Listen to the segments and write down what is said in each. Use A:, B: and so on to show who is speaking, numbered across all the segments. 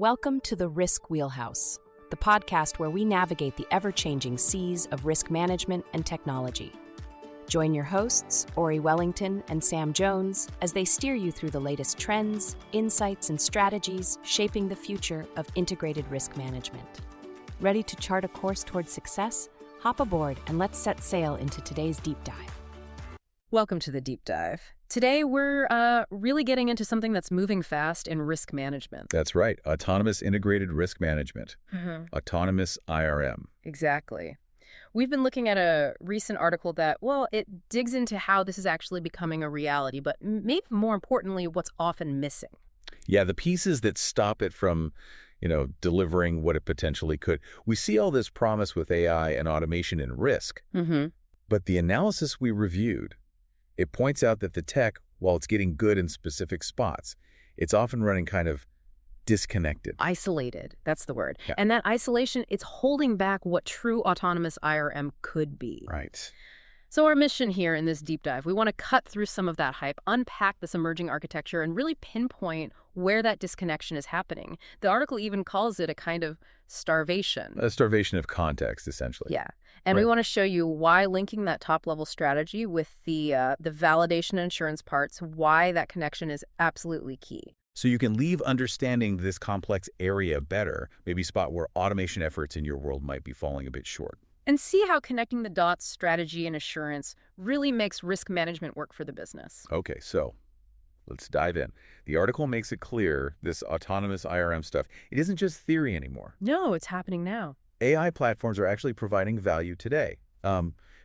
A: Welcome to the Risk Wheelhouse, the podcast where we navigate the ever-changing seas of risk management and technology. Join your hosts, Ori Wellington and Sam Jones, as they steer you through the latest trends, insights, and strategies shaping the future of integrated risk management. Ready to chart a course towards success? Hop aboard and let's set sail into today's deep dive.
B: Welcome to the deep dive. Today, we're really getting into something that's moving fast in risk management.
C: That's right. Autonomous integrated risk management. Autonomous IRM.
B: Exactly. We've been looking at a recent article that, it digs into how this is actually becoming a reality, but maybe more importantly, what's often missing.
C: Yeah, the pieces that stop it from, delivering what it potentially could. We see all this promise with AI and automation and risk, but the analysis we reviewed, it points out that the tech, while it's getting good in specific spots, it's often running kind of disconnected.
B: Isolated, that's the word.
C: Yeah.
B: And that isolation, it's holding back what true autonomous IRM could be.
C: Right.
B: So our mission here in this deep dive, we want to cut through some of that hype, unpack this emerging architecture, and really pinpoint where that disconnection is happening. The article even calls it a kind of starvation.
C: A starvation of context, essentially.
B: Yeah. And we want to show you why linking that top-level strategy with the validation and assurance parts, why that connection is absolutely key.
C: So you can leave understanding this complex area better, maybe spot where automation efforts in your world might be falling a bit short.
B: And see how connecting the dots, strategy, and assurance really makes risk management work for the business.
C: Okay, so let's dive in. The article makes it clear this autonomous IRM stuff, it isn't just theory anymore.
B: No, it's happening now.
C: AI platforms are actually providing value today.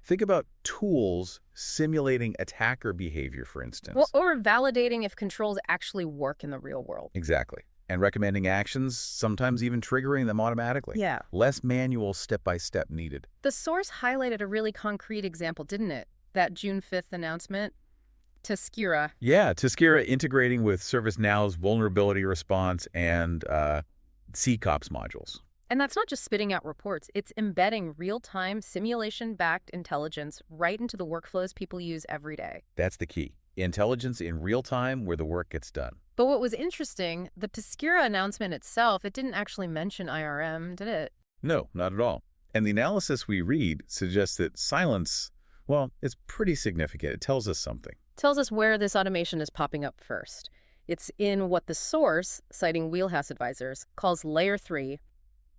C: Think about tools simulating attacker behavior, for instance.
B: Well, or validating if controls actually work in the real world.
C: Exactly. And recommending actions, sometimes even triggering them automatically.
B: Yeah.
C: Less manual step-by-step needed.
B: The source highlighted a really concrete example, didn't it? That June 5th announcement. Tezkira.
C: Yeah, Tezkira integrating with ServiceNow's vulnerability response and CCOPS modules.
B: And that's not just spitting out reports. It's embedding real-time, simulation-backed intelligence right into the workflows people use every day.
C: That's the key. Intelligence in real time where the work gets done.
B: But what was interesting, the Tezkira announcement itself, it didn't actually mention IRM, did it?
C: No, not at all. And the analysis we read suggests that silence, it's pretty significant. It tells us something.
B: Tells us where this automation is popping up first. It's in what the source, citing Wheelhouse advisors, calls Layer 3,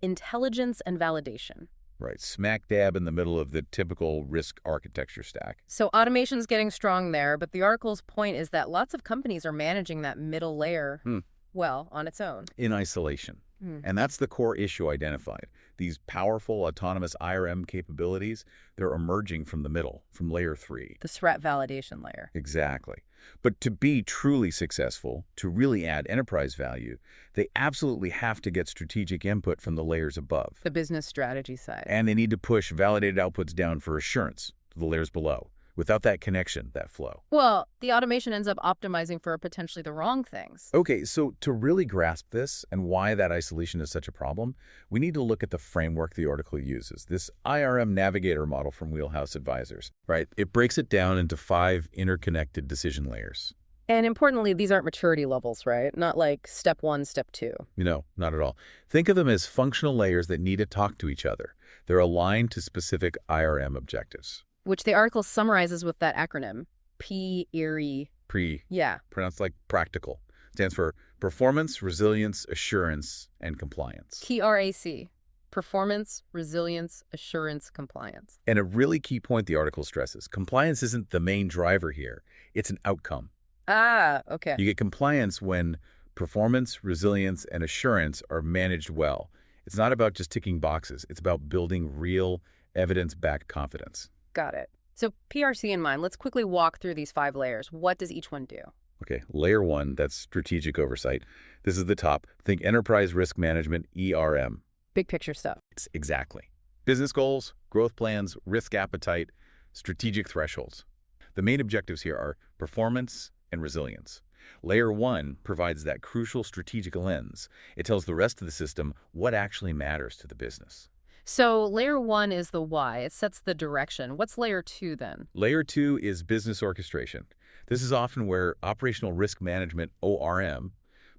B: intelligence and validation.
C: Right, smack dab in the middle of the typical risk architecture stack.
B: So automation's getting strong there, but the article's point is that lots of companies are managing that middle layer, on its own.
C: In isolation. And that's the core issue identified. These powerful autonomous IRM capabilities, they're emerging from the middle, from Layer 3.
B: The threat validation layer.
C: Exactly. But to be truly successful, to really add enterprise value, they absolutely have to get strategic input from the layers above.
B: The business strategy side.
C: And they need to push validated outputs down for assurance to the layers below. Without that connection, that flow.
B: Well, the automation ends up optimizing for potentially the wrong things.
C: Okay, so to really grasp this and why that isolation is such a problem, we need to look at the framework the article uses, this IRM Navigator model from Wheelhouse Advisors, right? It breaks it down into 5 interconnected decision layers.
B: And importantly, these aren't maturity levels, right? Not like step 1, step 2.
C: No, not at all. Think of them as functional layers that need to talk to each other. They're aligned to specific IRM objectives.
B: Which the article summarizes with that acronym, PRE. Yeah.
C: Pronounced like practical. Stands for Performance, Resilience, Assurance, and Compliance.
B: PRAC. Performance, Resilience, Assurance, Compliance.
C: And a really key point the article stresses, compliance isn't the main driver here. It's an outcome.
B: Ah, okay.
C: You get compliance when performance, resilience, and assurance are managed well. It's not about just ticking boxes. It's about building real, evidence-backed confidence.
B: Got it. So PRC in mind, let's quickly walk through these 5 layers. What does each one do?
C: Okay, layer 1, that's strategic oversight. This is the top. Think enterprise risk management, ERM.
B: Big picture stuff.
C: It's exactly. Business goals, growth plans, risk appetite, strategic thresholds. The main objectives here are performance and resilience. Layer 1 provides that crucial strategic lens. It tells the rest of the system what actually matters to the business.
B: So layer 1 is the why. It sets the direction. What's layer 2 then?
C: Layer 2 is business orchestration. This is often where operational risk management, ORM,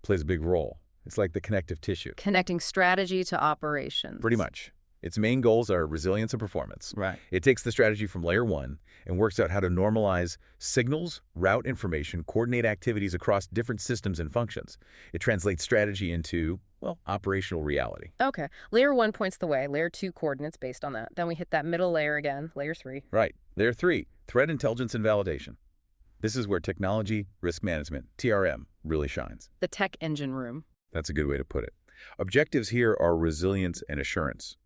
C: plays a big role. It's like the connective tissue.
B: Connecting strategy to operations.
C: Pretty much. Its main goals are resilience and performance.
B: Right.
C: It takes the strategy from layer 1 and works out how to normalize signals, route information, coordinate activities across different systems and functions. It translates strategy into, well, operational reality.
B: Okay. Layer 1 points the way. Layer 2 coordinates based on that. Then we hit that middle layer again, layer 3.
C: Right. Layer 3, threat intelligence and validation. This is where technology, risk management, TRM, really shines.
B: The tech engine room.
C: That's a good way to put it. Objectives here are resilience and assurance.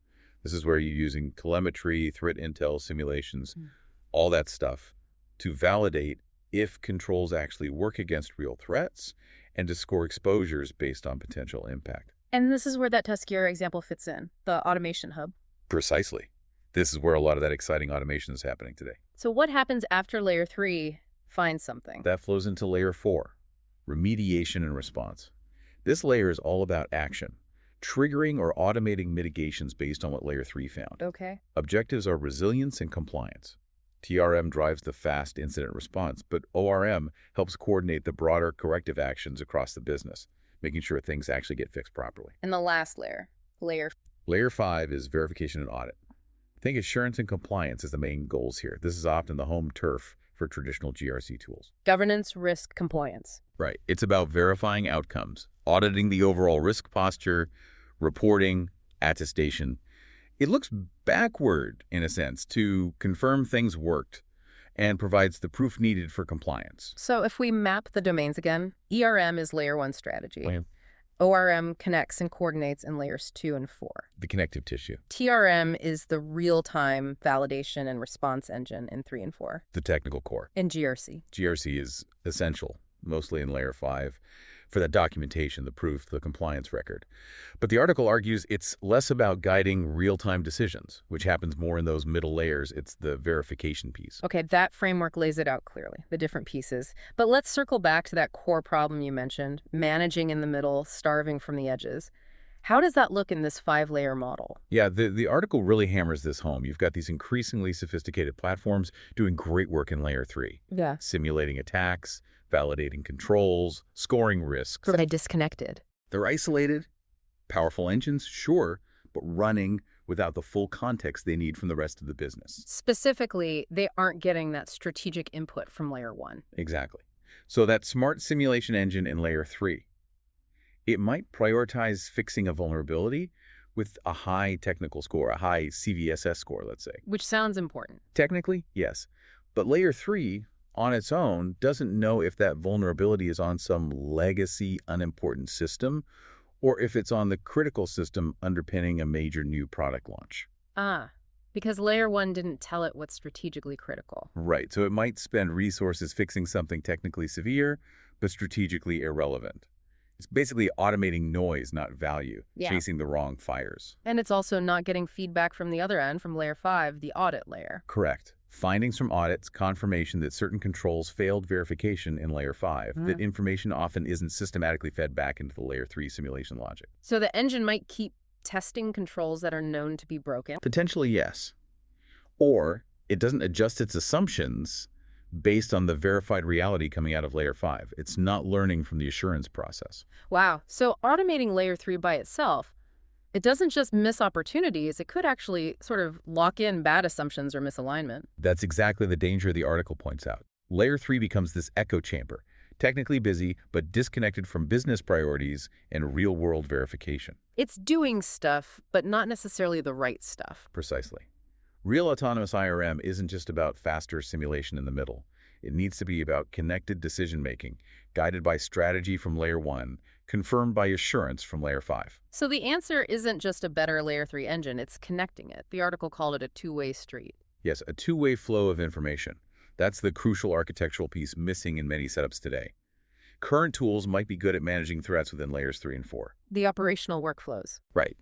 C: This is where you're using telemetry, threat intel, simulations, all that stuff to validate if controls actually work against real threats and to score exposures based on potential impact.
B: And this is where that Tuskegee example fits in, the automation hub.
C: Precisely. This is where a lot of that exciting automation is happening today.
B: So what happens after layer 3 finds something?
C: That flows into layer 4, remediation and response. This layer is all about action, triggering or automating mitigations based on what layer 3 found.
B: Okay.
C: Objectives are resilience and compliance. TRM drives the fast incident response, but ORM helps coordinate the broader corrective actions across the business, making sure things actually get fixed properly.
B: And the last layer,
C: Layer 5 is verification and audit. I think assurance and compliance is the main goals here. This is often the home turf for traditional GRC tools.
B: governance, risk, compliance.
C: Right. It's about verifying outcomes, auditing the overall risk posture, reporting, attestation. It looks backward, in a sense, to confirm things worked and provides the proof needed for compliance.
B: So if we map the domains again, ERM is layer 1 strategy.
C: Plan.
B: ORM connects and coordinates in layers 2 and 4.
C: The connective tissue.
B: TRM is the real-time validation and response engine in 3 and 4.
C: The technical core.
B: In GRC.
C: GRC is essential, mostly in layer 5, for the documentation, the proof, the compliance record. But the article argues it's less about guiding real-time decisions, which happens more in those middle layers. It's the verification piece.
B: Okay, that framework lays it out clearly, the different pieces. But let's circle back to that core problem you mentioned, managing in the middle, starving from the edges. How does that look in this 5-layer model?
C: Yeah, the article really hammers this home. You've got these increasingly sophisticated platforms doing great work in layer 3.
B: Yeah.
C: Simulating attacks, validating controls, scoring risks.
B: Are they disconnected?
C: They're isolated, powerful engines, sure, but running without the full context they need from the rest of the business.
B: Specifically, they aren't getting that strategic input from layer 1.
C: Exactly. So that smart simulation engine in layer 3, it might prioritize fixing a vulnerability with a high technical score, a high CVSS score, let's say.
B: Which sounds important.
C: Technically, yes. But layer 3, on its own, doesn't know if that vulnerability is on some legacy, unimportant system or if it's on the critical system underpinning a major new product launch.
B: Because layer 1 didn't tell it what's strategically critical.
C: Right, so it might spend resources fixing something technically severe, but strategically irrelevant. It's basically automating noise, not value, chasing the wrong fires.
B: And it's also not getting feedback from the other end, from layer 5, the audit layer.
C: Correct. Findings from audits, confirmation that certain controls failed verification in layer 5, that information often isn't systematically fed back into the layer 3 simulation logic.
B: So the engine might keep testing controls that are known to be broken?
C: Potentially, yes. Or it doesn't adjust its assumptions based on the verified reality coming out of layer 5. It's not learning from the assurance process.
B: Wow. So automating layer 3 by itself, it doesn't just miss opportunities, it could actually sort of lock in bad assumptions or misalignment.
C: That's exactly the danger the article points out. Layer 3 becomes this echo chamber, technically busy, but disconnected from business priorities and real-world verification.
B: It's doing stuff, but not necessarily the right stuff.
C: Precisely. Real autonomous IRM isn't just about faster simulation in the middle. It needs to be about connected decision-making, guided by strategy from layer 1, confirmed by assurance from layer 5.
B: So the answer isn't just a better layer 3 engine, it's connecting it. The article called it a two-way street.
C: Yes, a two-way flow of information. That's the crucial architectural piece missing in many setups today. Current tools might be good at managing threats within layers 3 and 4.
B: The operational workflows.
C: Right.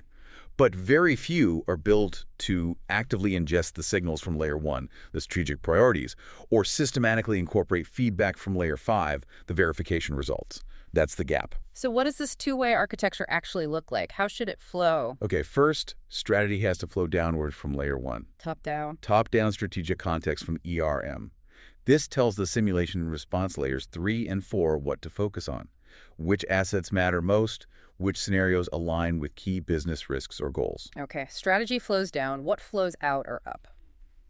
C: But very few are built to actively ingest the signals from layer 1, the strategic priorities, or systematically incorporate feedback from layer 5, the verification results. That's the gap.
B: So what does this two-way architecture actually look like? How should it flow?
C: Okay, first, strategy has to flow downward from layer 1.
B: Top-down.
C: Top-down strategic context from IRM. This tells the simulation and response layers 3 and 4 what to focus on, which assets matter most, which scenarios align with key business risks or goals.
B: Okay, strategy flows down. What flows out or up?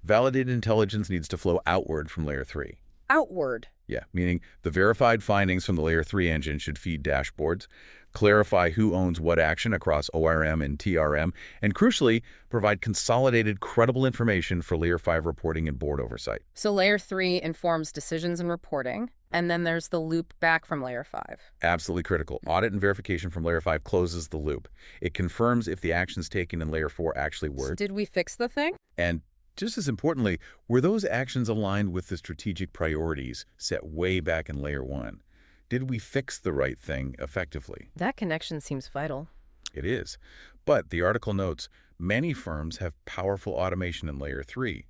C: Validated intelligence needs to flow outward from Layer 3.
B: Outward.
C: Yeah, meaning the verified findings from the Layer 3 engine should feed dashboards, clarify who owns what action across ORM and TRM, and crucially, provide consolidated, credible information for Layer 5 reporting and board oversight.
B: So Layer 3 informs decisions and reporting, and then there's the loop back from Layer 5.
C: Absolutely critical. Audit and verification from Layer 5 closes the loop. It confirms if the actions taken in Layer 4 actually work.
B: So did we fix the thing?
C: And just as importantly, were those actions aligned with the strategic priorities set way back in Layer 1? Did we fix the right thing effectively?
B: That connection seems vital.
C: It is. But the article notes, many firms have powerful automation in Layer 3,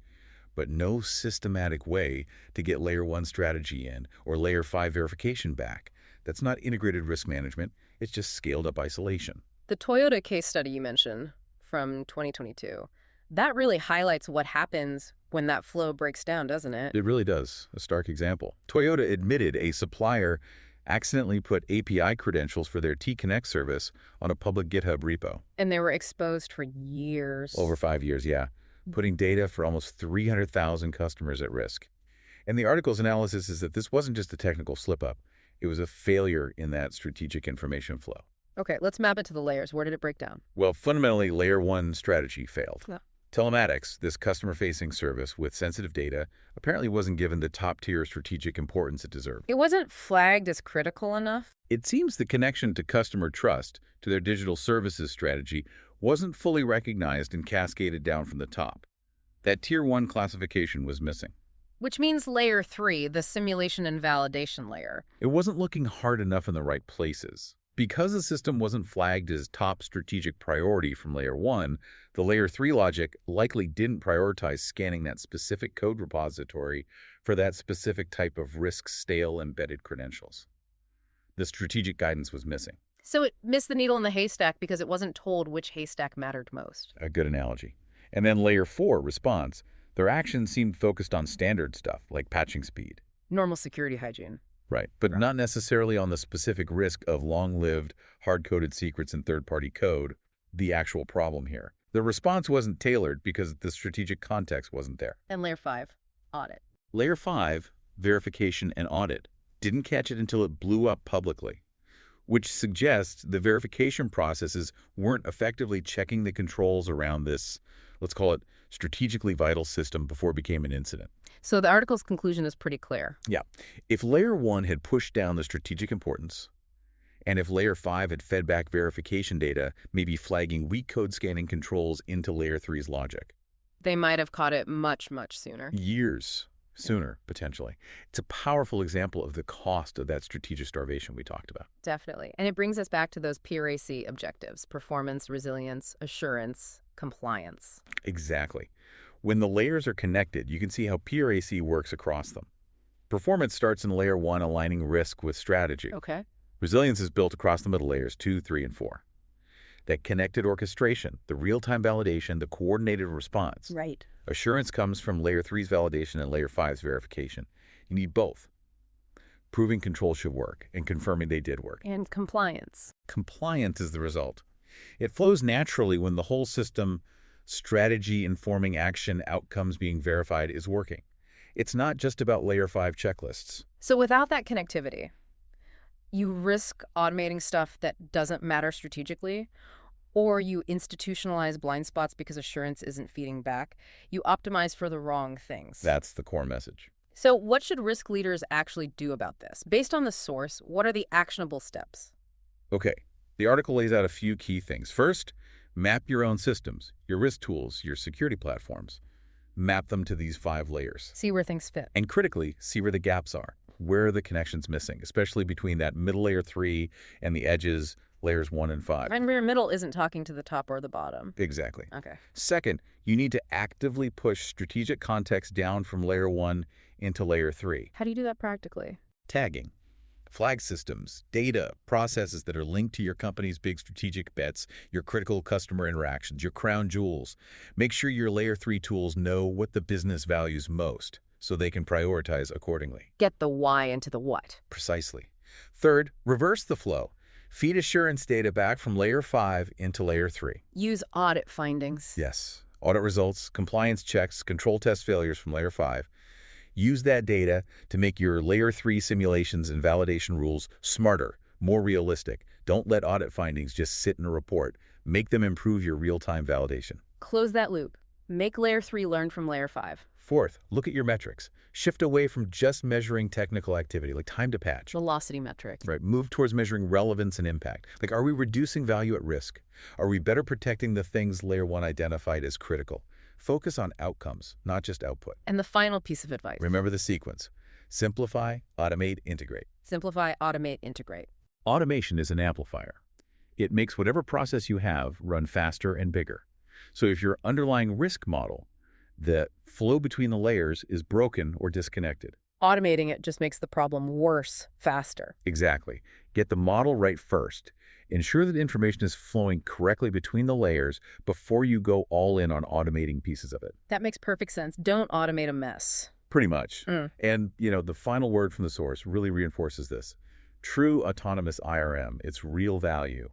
C: but no systematic way to get Layer 1 strategy in or Layer 5 verification back. That's not integrated risk management. It's just scaled up isolation.
B: The Toyota case study you mentioned from 2022, that really highlights what happens when that flow breaks down, doesn't it?
C: It really does. A stark example. Toyota admitted a supplier accidentally put API credentials for their T-Connect service on a public GitHub repo.
B: And they were exposed for years.
C: Over 5 years, yeah. Putting data for almost 300,000 customers at risk. And the article's analysis is that this wasn't just a technical slip-up. It was a failure in that strategic information flow.
B: Okay, let's map it to the layers. Where did it break down?
C: Well, fundamentally, Layer 1 strategy failed.
B: Yeah.
C: Telematics, this customer-facing service with sensitive data, apparently wasn't given the top-tier strategic importance it deserved.
B: It wasn't flagged as critical enough?
C: It seems the connection to customer trust, to their digital services strategy, wasn't fully recognized and cascaded down from the top. That Tier 1 classification was missing.
B: Which means Layer 3, the simulation and validation layer.
C: It wasn't looking hard enough in the right places. Because the system wasn't flagged as top strategic priority from Layer 1, the Layer 3 logic likely didn't prioritize scanning that specific code repository for that specific type of risk-stale embedded credentials. The strategic guidance was missing.
B: So it missed the needle in the haystack because it wasn't told which haystack mattered most.
C: A good analogy. And then Layer 4 response. Their actions seemed focused on standard stuff, like patching speed.
B: Normal security hygiene.
C: Right, but not necessarily on the specific risk of long-lived, hard-coded secrets in third-party code, the actual problem here. The response wasn't tailored because the strategic context wasn't there.
B: And Layer 5, audit.
C: Layer 5, verification and audit, didn't catch it until it blew up publicly, which suggests the verification processes weren't effectively checking the controls around this, let's call it, strategically vital system before it became an incident.
B: So the article's conclusion is pretty clear.
C: Yeah. If Layer 1 had pushed down the strategic importance, and if Layer 5 had fed back verification data, maybe flagging weak code scanning controls into Layer 3's logic.
B: They might have caught it much, much sooner.
C: Years sooner, potentially. It's a powerful example of the cost of that strategic starvation we talked about.
B: Definitely. And it brings us back to those PRAC objectives: performance, resilience, assurance, compliance.
C: Exactly. When the layers are connected, you can see how PRAC works across them. Performance starts in Layer 1, aligning risk with strategy.
B: Okay.
C: Resilience is built across the middle layers, 2, 3, and 4. That connected orchestration, the real-time validation, the coordinated response.
B: Right.
C: Assurance comes from Layer 3's validation and Layer 5's verification. You need both. Proving control should work and confirming they did work.
B: And compliance.
C: Compliance is the result. It flows naturally when the whole system, strategy informing action, outcomes being verified, is working. It's not just about Layer 5 checklists.
B: So without that connectivity, you risk automating stuff that doesn't matter strategically, or you institutionalize blind spots because assurance isn't feeding back. You optimize for the wrong things.
C: That's the core message.
B: So what should risk leaders actually do about this? Based on the source, what are the actionable steps?
C: Okay, the article lays out a few key things. First, map your own systems, your risk tools, your security platforms. Map them to these 5 layers.
B: See where things fit.
C: And critically, see where the gaps are. Where are the connections missing, especially between that middle Layer 3 and the edges, Layers 1 and 5.
B: And your middle isn't talking to the top or the bottom.
C: Exactly.
B: Okay.
C: Second, you need to actively push strategic context down from Layer 1 into Layer 3.
B: How do you do that practically?
C: Tagging. Flag systems, data, processes that are linked to your company's big strategic bets, your critical customer interactions, your crown jewels. Make sure your Layer 3 tools know what the business values most so they can prioritize accordingly.
B: Get the why into the what.
C: Precisely. Third, reverse the flow. Feed assurance data back from Layer 5 into Layer 3.
B: Use audit findings.
C: Yes. Audit results, compliance checks, control test failures from Layer 5. Use that data to make your Layer 3 simulations and validation rules smarter, more realistic. Don't let audit findings just sit in a report. Make them improve your real-time validation.
B: Close that loop. Make Layer 3 learn from Layer 5.
C: Fourth, look at your metrics. Shift away from just measuring technical activity, like time to patch.
B: Velocity metric.
C: Right. Move towards measuring relevance and impact. Like, are we reducing value at risk? Are we better protecting the things Layer 1 identified as critical? Focus on outcomes, not just output.
B: And the final piece of advice.
C: Remember the sequence. Simplify, automate, integrate.
B: Simplify, automate, integrate.
C: Automation is an amplifier. It makes whatever process you have run faster and bigger. So if your underlying risk model, the flow between the layers, is broken or disconnected.
B: Automating it just makes the problem worse faster.
C: Exactly. Get the model right first. Ensure that information is flowing correctly between the layers before you go all in on automating pieces of it.
B: That makes perfect sense. Don't automate a mess.
C: Pretty much. And, the final word from the source really reinforces this. True autonomous IRM, its real value,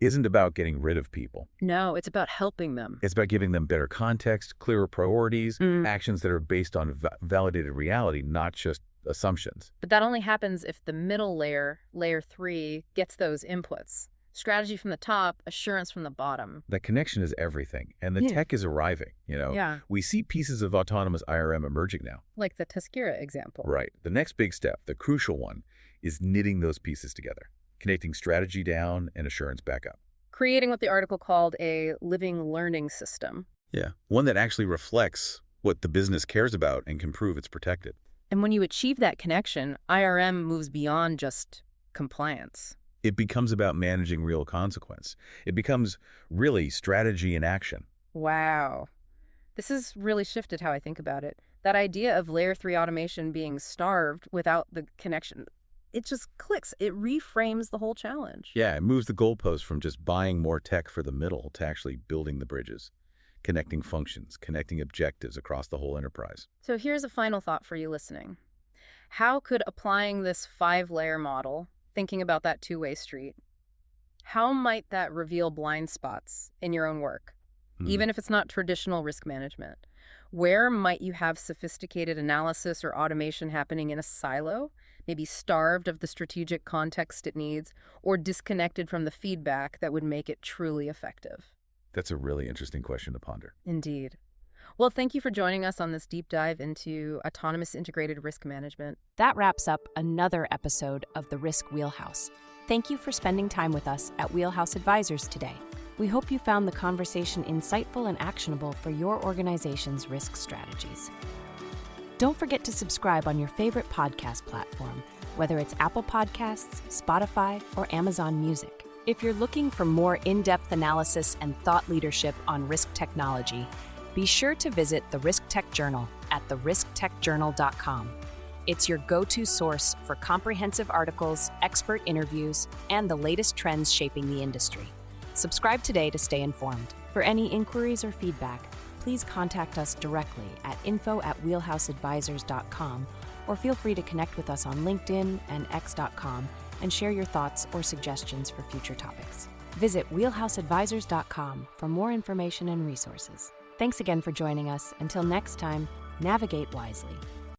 C: isn't about getting rid of people.
B: No, it's about helping them.
C: It's about giving them better context, clearer priorities, actions that are based on validated reality, not just assumptions.
B: But that only happens if the middle layer, Layer 3, gets those inputs. Strategy from the top, assurance from the bottom.
C: That connection is everything, and the tech is arriving,
B: Yeah.
C: We see pieces of autonomous IRM emerging now.
B: Like the Tazkira example.
C: Right. The next big step, the crucial one, is knitting those pieces together, connecting strategy down and assurance back up.
B: Creating what the article called a living learning system.
C: Yeah. One that actually reflects what the business cares about and can prove it's protected.
B: And when you achieve that connection, IRM moves beyond just compliance.
C: It becomes about managing real consequence. It becomes really strategy in action.
B: Wow. This has really shifted how I think about it. That idea of Layer 3 automation being starved without the connection, it just clicks. It reframes the whole challenge.
C: Yeah, it moves the goalpost from just buying more tech for the middle to actually building the bridges, connecting functions, connecting objectives across the whole enterprise.
B: So here's a final thought for you listening. How could applying this 5-layer model, thinking about that two-way street, how might that reveal blind spots in your own work, even if it's not traditional risk management? Where might you have sophisticated analysis or automation happening in a silo, maybe starved of the strategic context it needs, or disconnected from the feedback that would make it truly effective?
C: That's a really interesting question to ponder.
B: Indeed. Well, thank you for joining us on this deep dive into autonomous integrated risk management.
A: That wraps up another episode of the Risk Wheelhouse. Thank you for spending time with us at Wheelhouse Advisors today. We hope you found the conversation insightful and actionable for your organization's risk strategies. Don't forget to subscribe on your favorite podcast platform, whether it's Apple Podcasts, Spotify, or Amazon Music. If you're looking for more in-depth analysis and thought leadership on risk technology, be sure to visit the Risk Tech Journal at therisktechjournal.com. It's your go-to source for comprehensive articles, expert interviews, and the latest trends shaping the industry. Subscribe today to stay informed. For any inquiries or feedback, please contact us directly at info@wheelhouseadvisors.com, or feel free to connect with us on LinkedIn and x.com and share your thoughts or suggestions for future topics. Visit wheelhouseadvisors.com for more information and resources. Thanks again for joining us. Until next time, navigate wisely.